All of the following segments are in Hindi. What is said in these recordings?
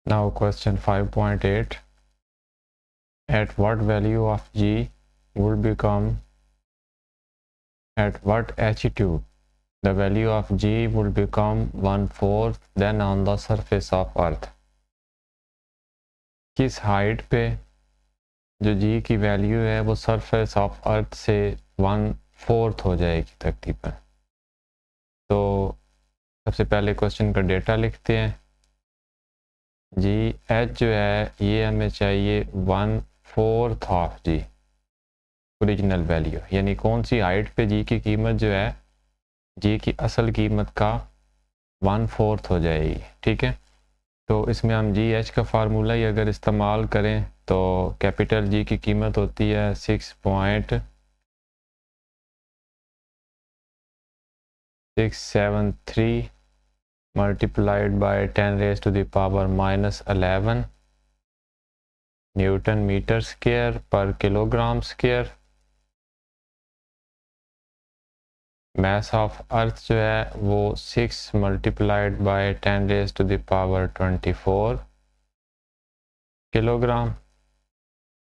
Now question 5.8. At what value of g would become, at what altitude the value of g would become 1/4 than on the surface of earth? किस हाइट पे जो g की वैल्यू है वो सरफेस ऑफ अर्थ से 1/4 हो जाएगी तकरीबन। तो सबसे पहले क्वेश्चन का डेटा लिखते हैं। जी एच जो है ये हमें चाहिए 1/4 ऑफ जी ओरिजिनल वैल्यू, यानी कौन सी हाइट पे जी की कीमत जो है जी की असल कीमत का 1/4 हो जाएगी। ठीक है, तो इसमें हम जी एच का फार्मूला ही अगर इस्तेमाल करें तो कैपिटल जी की कीमत होती है 6.673 multiplied by 10⁻⁻11 newton metre square पर kilogram square. Mass of earth जो है वो 6 मल्टीप्लाइड बाय 10⁻24 किलोग्राम।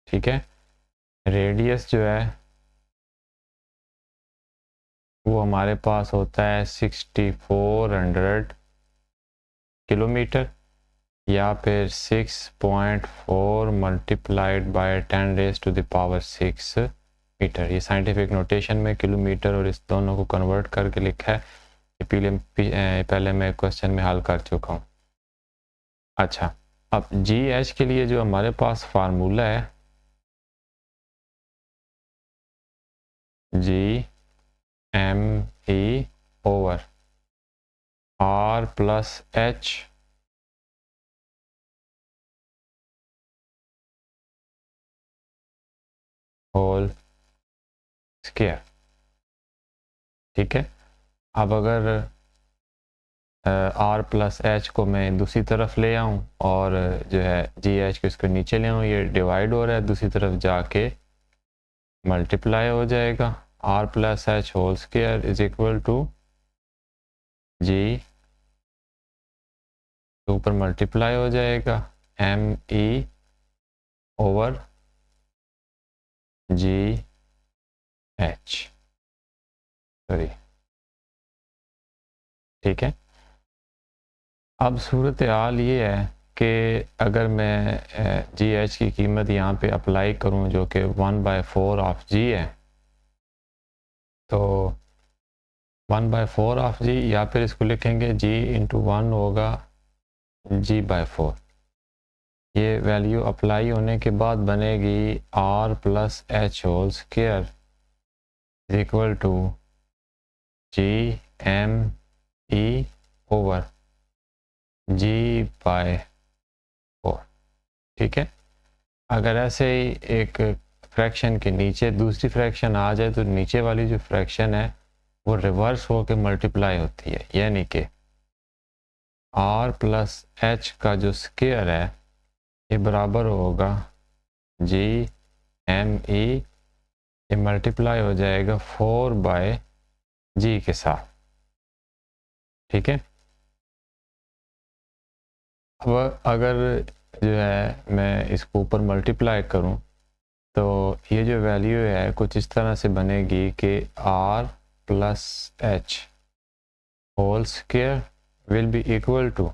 ठीक है, रेडियस जो है वो हमारे पास होता है 6400 किलोमीटर, या फिर 6.4 मल्टीप्लाइड बाय 10⁻6 मीटर। ये साइंटिफिक नोटेशन में किलोमीटर और इस दोनों को कन्वर्ट करके लिखा है, पहले मैं क्वेश्चन में हल कर चुका हूँ। अच्छा, अब जी एच के लिए जो हमारे पास फार्मूला है G M E over R plus H whole square. ठीक है, अब अगर आर प्लस एच को मैं दूसरी तरफ ले आऊँ और जो है जी एच को इसके नीचे ले आऊँ, ये डिवाइड हो रहा है, दूसरी तरफ जाके मल्टीप्लाई हो जाएगा। R plus H whole square is equal to G, ऊपर मल्टीप्लाई हो जाएगा M E over G H, sorry. ठीक है, अब सूरत हाल ये है कि अगर मैं जी एच की कीमत यहाँ पे अप्लाई करूँ जो कि 1/4 ऑफ जी है, तो 1/4 ऑफ जी, या फिर इसको लिखेंगे जी इंटू 1 होगा g/4। ये वैल्यू अप्लाई होने के बाद बनेगी R plus H whole square is equal to G M E over g/4। ठीक है, अगर ऐसे ही एक फ्रैक्शन के नीचे दूसरी फ्रैक्शन आ जाए तो नीचे वाली जो फ्रैक्शन है वो रिवर्स होकर मल्टीप्लाई होती है, यानी कि आर प्लस एच का जो स्क्वायर है ये बराबर होगा जी एम ई, ये मल्टीप्लाई हो जाएगा 4/जी के साथ। ठीक है, अब अगर जो है मैं इसको ऊपर मल्टीप्लाई करूं तो ये जो वैल्यू है कुछ इस तरह से बनेगी कि R plus H whole square will be equal to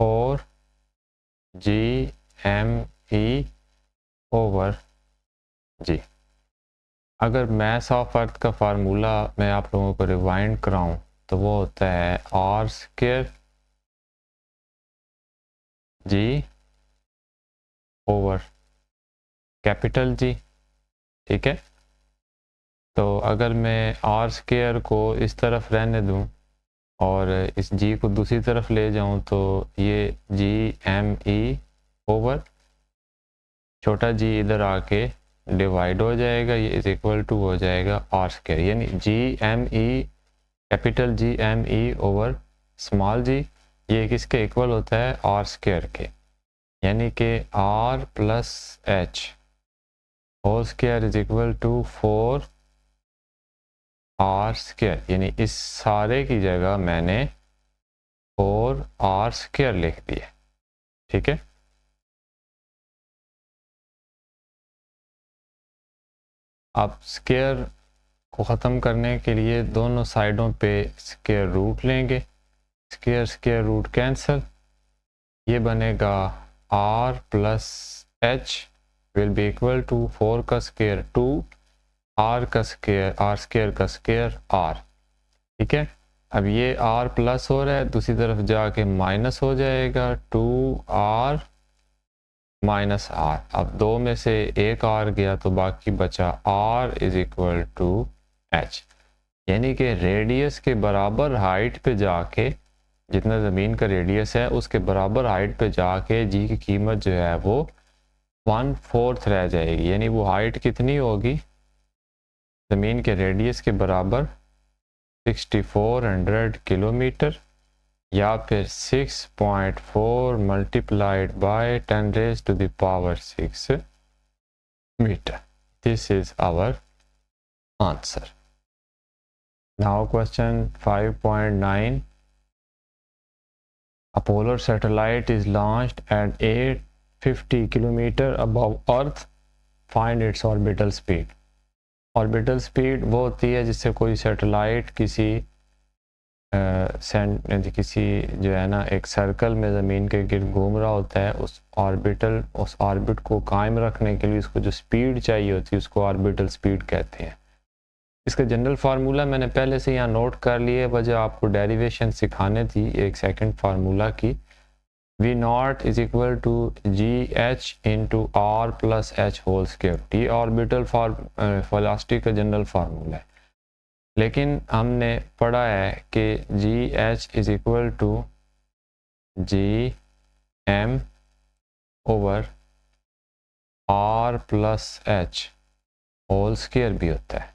4 G M E over G. अगर मास ऑफ अर्थ का फार्मूला मैं आप लोगों को रिवाइंड कराऊं तो वो होता है R square G over capital G. ठीक है, तो अगर मैं आर स्क्वायर को इस तरफ रहने दूं और इस जी को दूसरी तरफ ले जाऊं तो ये जी एम ई ओवर छोटा जी इधर आके डिवाइड हो जाएगा, ये इज इक्वल टू हो जाएगा आर स्क्वायर, यानी G M E capital G M E over small G, ये किसके इक्वल होता है आर स्क्वायर के, यानी कि R plus H whole square is equal to 4 R square, यानी इस सारे की जगह मैंने 4 आर स्क्वायर लिख दिया। ठीक है। अब स्क्वायर को ख़त्म करने के लिए दोनों साइडों पे स्क्वायर रूट लेंगे, स्क्वायर स्क्वायर रूट कैंसिल, ये बनेगा r plus H will be equal to 4 का स्क्वायर 2 r का स्क्वायर r स्क्वायर का स्क्वायर r। ठीक है, अब ये r प्लस हो रहा है, दूसरी तरफ जाके माइनस हो जाएगा 2r माइनस r। अब दो में से एक r गया तो बाकी बचा r is equal to h, यानी कि रेडियस के बराबर हाइट पे जाके, जितना ज़मीन का रेडियस है उसके बराबर हाइट पे जाके जी की कीमत जो है वो 1/4 रह जाएगी। यानी वो हाइट कितनी होगी, ज़मीन के रेडियस के बराबर 6400 किलोमीटर, या फिर 6.4 multiplied by 10 raise to the power 6 metre. This is our answer. Now question 5.9, a polar satellite is launched at 850 km above earth, find its orbital speed। Orbital speed वो होती है जिससे कोई सैटेलाइट किसी जो है ना एक सर्कल में ज़मीन के गिर्द घूम रहा होता है, उस ऑर्बिट को कायम रखने के लिए उसको जो स्पीड चाहिए होती है उसको ऑर्बिटल स्पीड कहते हैं। इसका जनरल फार्मूला मैंने पहले से यहाँ नोट कर लिया, वजह आपको डेरिवेशन सिखाने थी एक सेकंड फार्मूला की। V not is equal to G H into R plus H whole square. ये ऑर्बिटल वेलोसिटी का जनरल फार्मूला है, लेकिन हमने पढ़ा है कि G H is equal to G M over R plus H whole square भी होता है।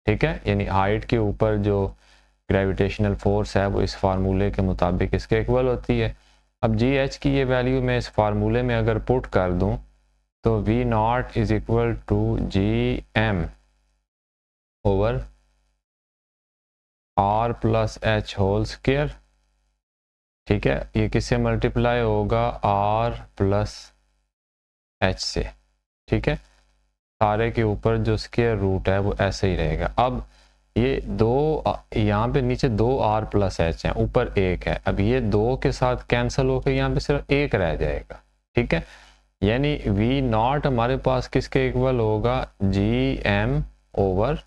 ठीक है, यानी हाइट के ऊपर जो ग्रेविटेशनल फोर्स है वो इस फार्मूले के मुताबिक इसके इक्वल होती है। अब जी एच की ये वैल्यू मैं इस फार्मूले में अगर पुट कर दूं तो V not is equal to G M over R plus H whole square. ठीक है, ये किससे मल्टीप्लाई होगा, आर प्लस एच से। ठीक है, सारे के ऊपर जो स्क्वायर रूट है वो ऐसे ही रहेगा। अब ये दो, यहाँ पे नीचे 2r प्लस एच है, ऊपर एक है, अब ये दो के साथ कैंसिल होकर यहाँ पे सिर्फ एक रह जाएगा। ठीक है, यानी v नॉट हमारे पास किसके इक्वल होगा, G M over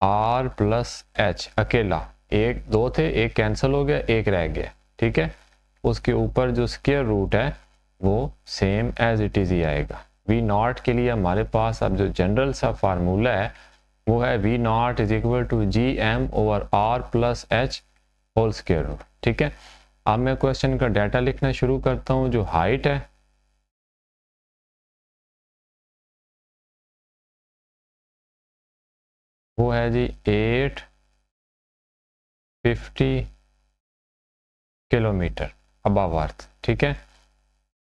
r plus H. अकेला एक दो थे, एक कैंसिल हो गया, एक रह गया। ठीक है, उसके ऊपर जो स्क्वायर रूट है वो सेम एज इट इज ही आएगा। v नॉट के लिए हमारे पास अब जो जनरल सा फार्मूला है वो है v not is equal to G M over R plus H whole square root. ठीक है, अब मैं क्वेश्चन का डाटा लिखना शुरू करता हूँ। जो हाइट है वो है जी 850 किलोमीटर अबव अर्थ। ठीक है,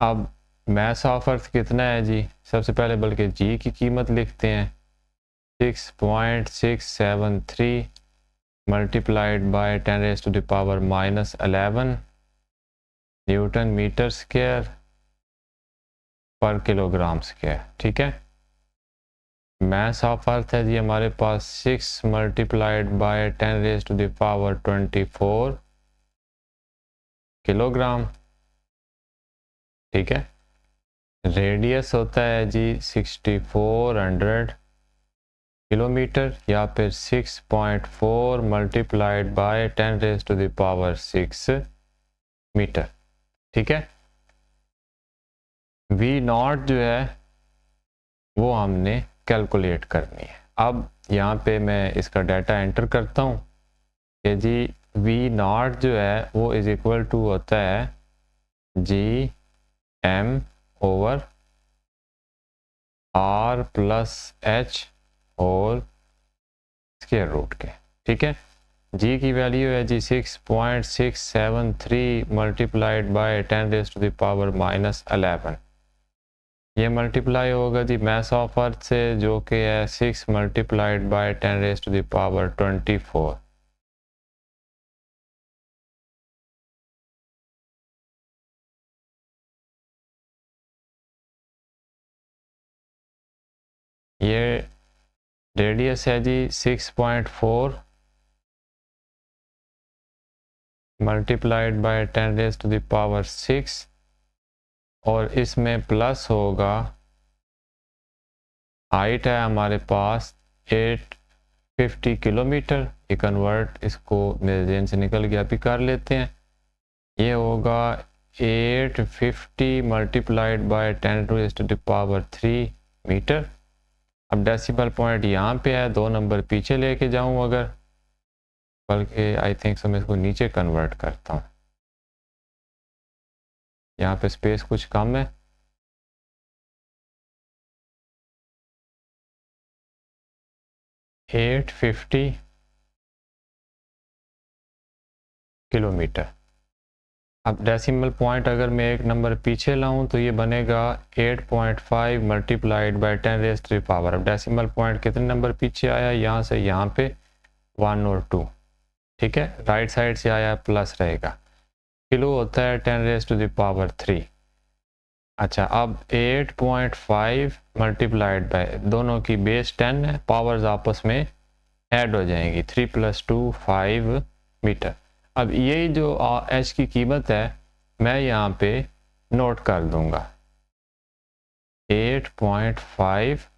अब मास ऑफ अर्थ कितना है जी, सबसे पहले बल्कि जी की कीमत लिखते हैं, 6.673 multiplied by 10 raise to the power minus 11 Newton metre square पर किलोग्राम स्क्वायर। ठीक है, मास ऑफ अर्थ है जी हमारे पास 6 multiplied by 10 raise to the power 24 kilogram. ठीक है, रेडियस होता है जी 6400 किलोमीटर, या फिर 6.4 multiplied by 10 raise to the power 6 metre. ठीक है, वी नॉट जो है वो हमने कैलकुलेट करनी है। अब यहाँ पे मैं इसका डाटा एंटर करता हूँ कि जी वी नॉट जो है वो इज इक्वल टू होता है G M over R plus H whole square root के। ठीक है, जी की वैल्यू है जी 6.673 multiplied by 10 raise to the power minus 11। ये मल्टीप्लाई होगा जी मास ऑफ अर्थ से, जो कि है 6 multiplied by 10 raise to the power 24। ये रेडियस है जी 6.4 multiplied by 10 raise to the power 6 और इसमें प्लस होगा, हाइट है हमारे पास 850 किलोमीटर। ये कन्वर्ट इसको मेरे जेन से निकल गया, अभी कर लेते हैं। ये होगा 850 multiplied by 10 raise to the power 3 metre. अब डेसिमल पॉइंट यहाँ पे है, 2 नंबर पीछे लेके जाऊँ अगर, बल्कि आई थिंक सो मैं इसको नीचे कन्वर्ट करता हूँ, यहाँ पे स्पेस कुछ कम है। Eight 50 kilometre. अब डेसिमल पॉइंट अगर मैं एक नंबर पीछे लाऊं तो ये बनेगा 8.5 multiplied by 10 raise to the power. अब डेसिमल पॉइंट कितने नंबर पीछे आया, यहाँ से यहाँ पे 1 और 2, ठीक है। राइट साइड से आया प्लस रहेगा, किलो होता है 10 रेज टू द पावर 3। अच्छा, अब 8.5 मल्टीप्लाइड बाय, दोनों की बेस 10 है, पावर्स आपस में ऐड हो जाएंगी, 3 + 2 5 मीटर। अब ये जो एच की कीमत है मैं यहाँ पे नोट कर दूंगा, 8.5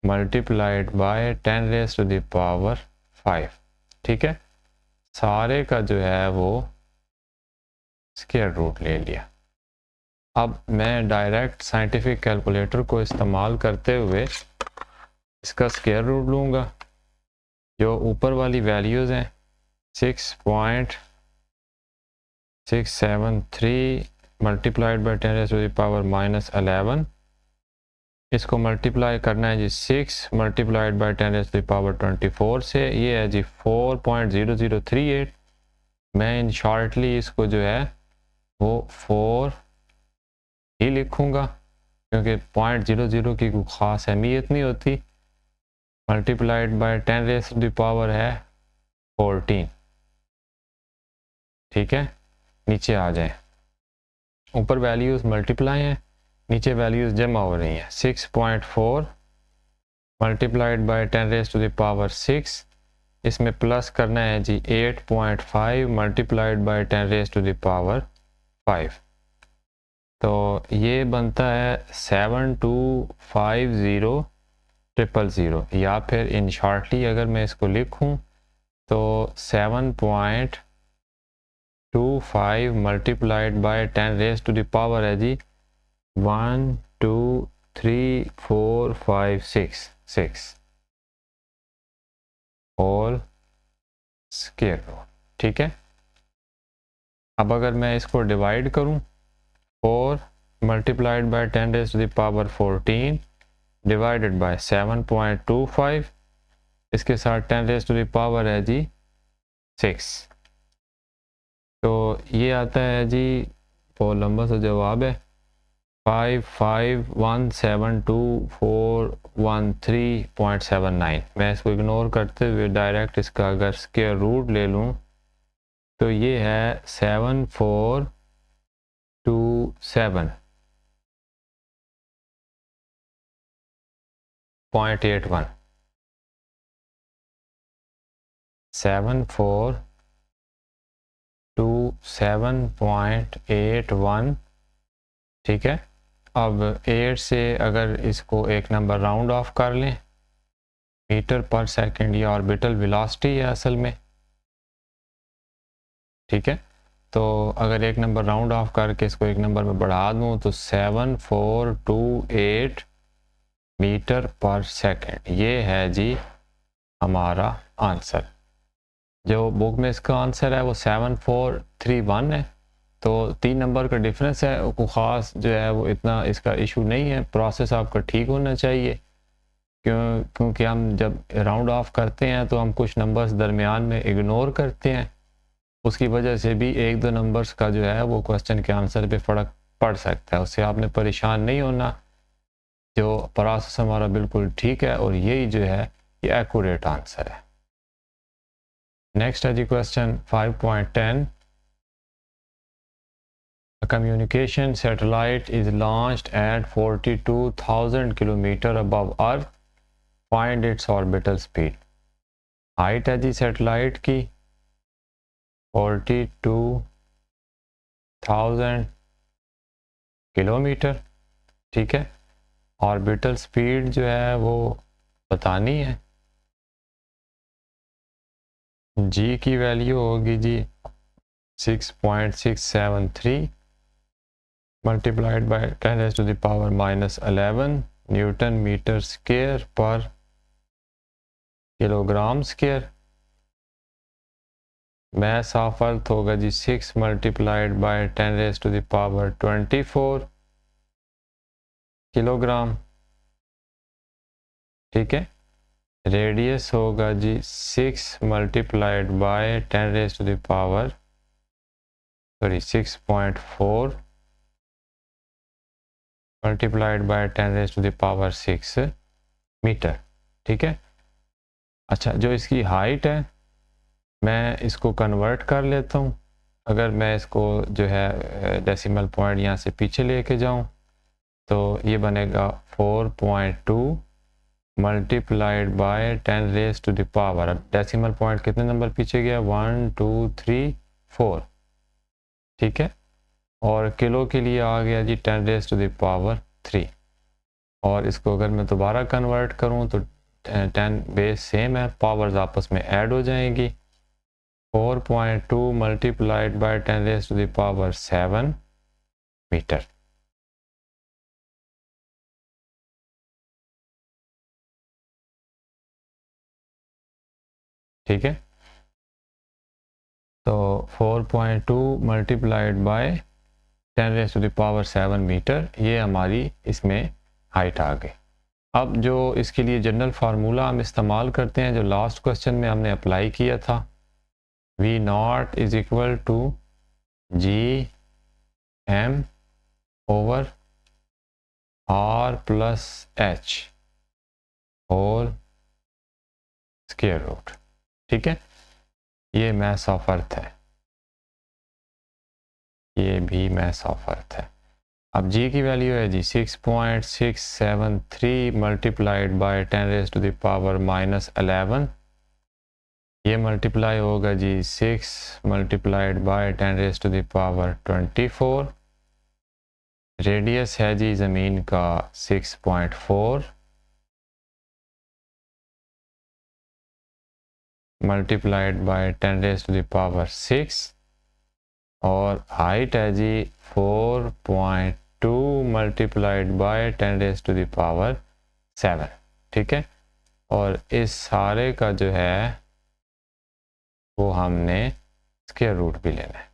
multiplied by 10 raise to the power 5, ठीक है। सारे का जो है वो स्क्वायर रूट ले लिया। अब मैं डायरेक्ट साइंटिफिक कैलकुलेटर को इस्तेमाल करते हुए इसका स्क्वायर रूट लूँगा। जो ऊपर वाली वैल्यूज़ हैं 6.673 multiplied by 10 raise to the power -11, इसको मल्टीप्लाई करना है जी 6 multiplied by 10 raise to the power 24 से, ये है जी 4.0038। मैं इन शॉर्टली इसको जो है वो 4 ही लिखूँगा क्योंकि 0.00 की कोई ख़ास अहमियत नहीं होती। Multiplied by 10 raise to the power है 14, ठीक है। नीचे आ जाए, ऊपर वैल्यूज़ मल्टीप्लाई हैं, नीचे वैल्यूज़ जमा हो रही हैं। 6.4 multiplied by 10 raise to the power 6, इसमें प्लस करना है जी 8.5 multiplied by 10 raise to the power 5, तो ये बनता है 7250000, या फिर इन शॉर्टली अगर मैं इसको लिखूं तो 7.25 multiplied by 10 raise to the power है जी 1 2 3 4 5 6 होल स्क्वायर रूट, ठीक है। अब अगर मैं इसको डिवाइड करूं, 4 multiplied by 10 raise to the power 14 divided by 7.25, इसके साथ 10 रेज़ टू द पावर है जी 6, तो ये आता है जी, वो लंबा सा जवाब है 5517241 मैं इसको इग्नोर करते हुए डायरेक्ट इसका अगर स्क्वायर रूट ले लूँ तो ये है 7427.81, 7427.81, ठीक है। अब 8 से अगर इसको एक नंबर राउंड ऑफ कर लें, मीटर पर सेकंड या ऑर्बिटल वेलोसिटी है असल में, ठीक है। तो अगर एक नंबर राउंड ऑफ करके इसको एक नंबर में बढ़ा दूं तो 7428 मीटर पर सेकंड, ये है जी हमारा आंसर। जो बुक में इसका आंसर है वो 7431 है, तो 3 नंबर का डिफरेंस है, को ख़ास जो है वो इतना इसका इशू नहीं है। प्रोसेस आपका ठीक होना चाहिए, क्योंकि हम जब राउंड ऑफ करते हैं तो हम कुछ नंबर्स दरमियान में इग्नोर करते हैं, उसकी वजह से भी 1-2 नंबर्स का जो है वो क्वेश्चन के आंसर पे फ़र्क पड़ सकता है। उससे आपने परेशान नहीं होना, जो प्रोसेस हमारा बिल्कुल ठीक है और यही जो है ये एक्यूरेट आंसर है। नेक्स्ट है जी question 5.10, A communication satellite is launched at 42,000 km above Earth. Find its orbital speed. Height है जी सैटेलाइट की 42,000 किलोमीटर, ठीक है। ऑर्बिटल स्पीड जो है वो बतानी है। जी की वैल्यू होगी G 6.673 multiplied by 10⁻⁻11 newton metre square पर kilogram square. Mass of earth होगा जी 6 मल्टीप्लाइड बाय 10⁻24 किलोग्राम, ठीक है। रेडियस होगा जी 6 multiplied by 6.4 multiplied by 10⁻6 metre, ठीक है। अच्छा, जो इसकी हाइट है मैं इसको कन्वर्ट कर लेता हूँ। अगर मैं इसको जो है डेसिमल पॉइंट यहाँ से पीछे लेके जाऊँ तो ये बनेगा 4.2 मल्टीप्लाइड बाय 10⁻⁴। अब डेसिमल पॉइंट कितने नंबर पीछे गया, 1 2 3 4, ठीक है। और किलो के लिए आ गया जी 10⁻3। और इसको अगर मैं दोबारा कन्वर्ट करूँ तो 10 बेस सेम है, पावर्स आपस में ऐड हो जाएंगी। 4.2 मल्टीप्लाइड बाय 10⁻7 मीटर, ठीक है। तो 4.2 मल्टीप्लाइड बाय 10⁻7 मीटर, ये हमारी इसमें हाइट आ गई। अब जो इसके लिए जनरल फार्मूला हम इस्तेमाल करते हैं जो लास्ट क्वेश्चन में हमने अप्लाई किया था, V not is equal to G M over R plus H और स्क्वायर रूट, ठीक है। ये मैस ऑफ अर्थ है, ये भी मैस ऑफ अर्थ है। अब जी की वैल्यू है जी 6.673 मल्टीप्लाइड बाय 10⁻⁻11। ये मल्टीप्लाई होगा जी 6 मल्टीप्लाइड बाय 10⁻24। रेडियस है जी ज़मीन का 6.4 मल्टीप्लाइड बाय 10⁻6 और हाइट है जी 4.2 मल्टीप्लाइड बाय 10⁻7, ठीक है। और इस सारे का जो है वो हमने स्क्वायर रूट भी लेना है।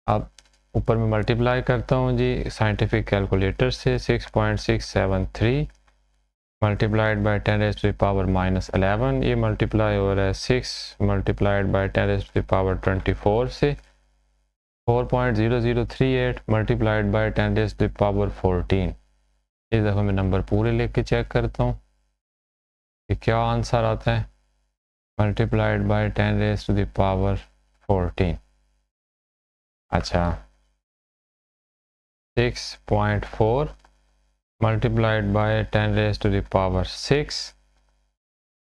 अब ऊपर में मल्टीप्लाई करता हूँ जी साइंटिफिक कैलकुलेटर से, 6.673 मल्टीप्लाइड बाय 10⁻⁻11, ये मल्टीप्लाई हो रहा है 6 मल्टीप्लाइड बाय 10⁻24 से, 4.0038 मल्टीप्लाइड बाय 10⁻14। इस दफ़ा मैं नंबर पूरे लेके चेक करता हूँ कि क्या आंसर आता है। मल्टीप्लाइड बाय 10⁻14, अच्छा 6.4 मल्टीप्लाइड बाय 10⁻6,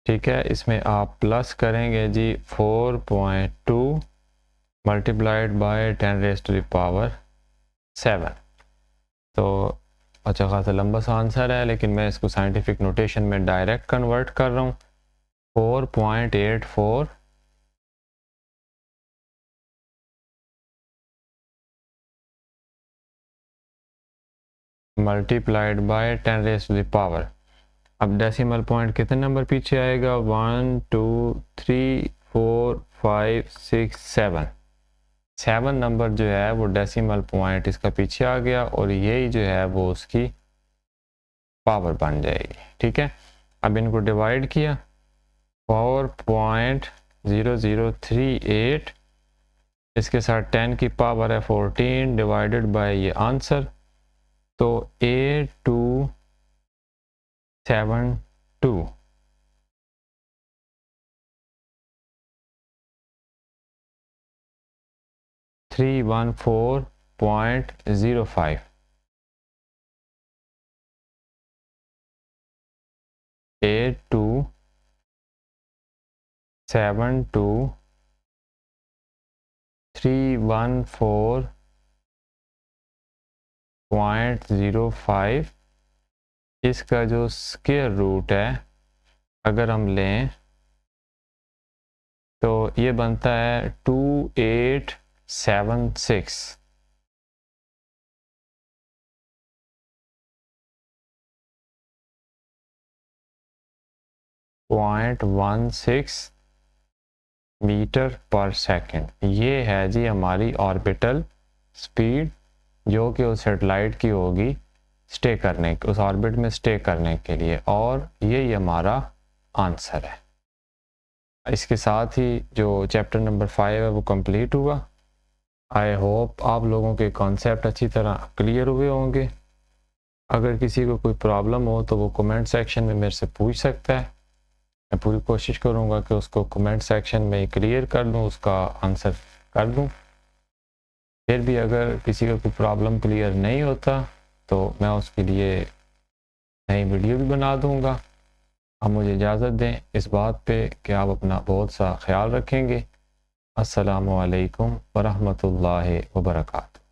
ठीक है। इसमें आप प्लस करेंगे जी 4.2 मल्टीप्लाइड बाय 10⁻7। तो अच्छा खासा लंबा सा आंसर है, लेकिन मैं इसको साइंटिफिक नोटेशन में डायरेक्ट कन्वर्ट कर रहा हूँ। 4.84 मल्टीप्लाइड बाय 10⁻। अब डेसिमल पॉइंट कितने नंबर पीछे आएगा, 1 2 3 4 5 6 7। 7 नंबर जो है वो डेसिमल पॉइंट इसका पीछे आ गया और यही जो है वो उसकी पावर बन जाएगी, ठीक है। अब इनको डिवाइड किया, 4.0038 इसके साथ 10 की पावर है 14 डिवाइडेड बाय ये आंसर, तो 8272 314 0.05 8272.314.05 इसका जो स्क्वायर रूट है अगर हम लें तो ये बनता है 2876 0.16 मीटर पर सेकंड। ये है जी हमारी ऑर्बिटल स्पीड जो कि उस सेटेलाइट की होगी स्टे करने, उस ऑर्बिट में स्टे करने के लिए, और यही हमारा आंसर है। इसके साथ ही जो चैप्टर नंबर 5 है वो कंप्लीट हुआ। आई होप आप लोगों के कॉन्सेप्ट अच्छी तरह क्लियर हुए होंगे। अगर किसी को कोई प्रॉब्लम हो तो वो कमेंट सेक्शन में मेरे से पूछ सकता है। मैं पूरी कोशिश करूँगा कि उसको कमेंट सेक्शन में क्लियर कर दूँ, उसका आंसर कर दूँ। फिर भी अगर किसी को कोई प्रॉब्लम क्लियर नहीं होता तो मैं उसके लिए नई वीडियो भी बना दूँगा। आप मुझे इजाज़त दें इस बात पे कि आप अपना बहुत सा ख्याल रखेंगे। अस्सलामु अलैकुम वरहमतुल्लाहि वबरकातुहू।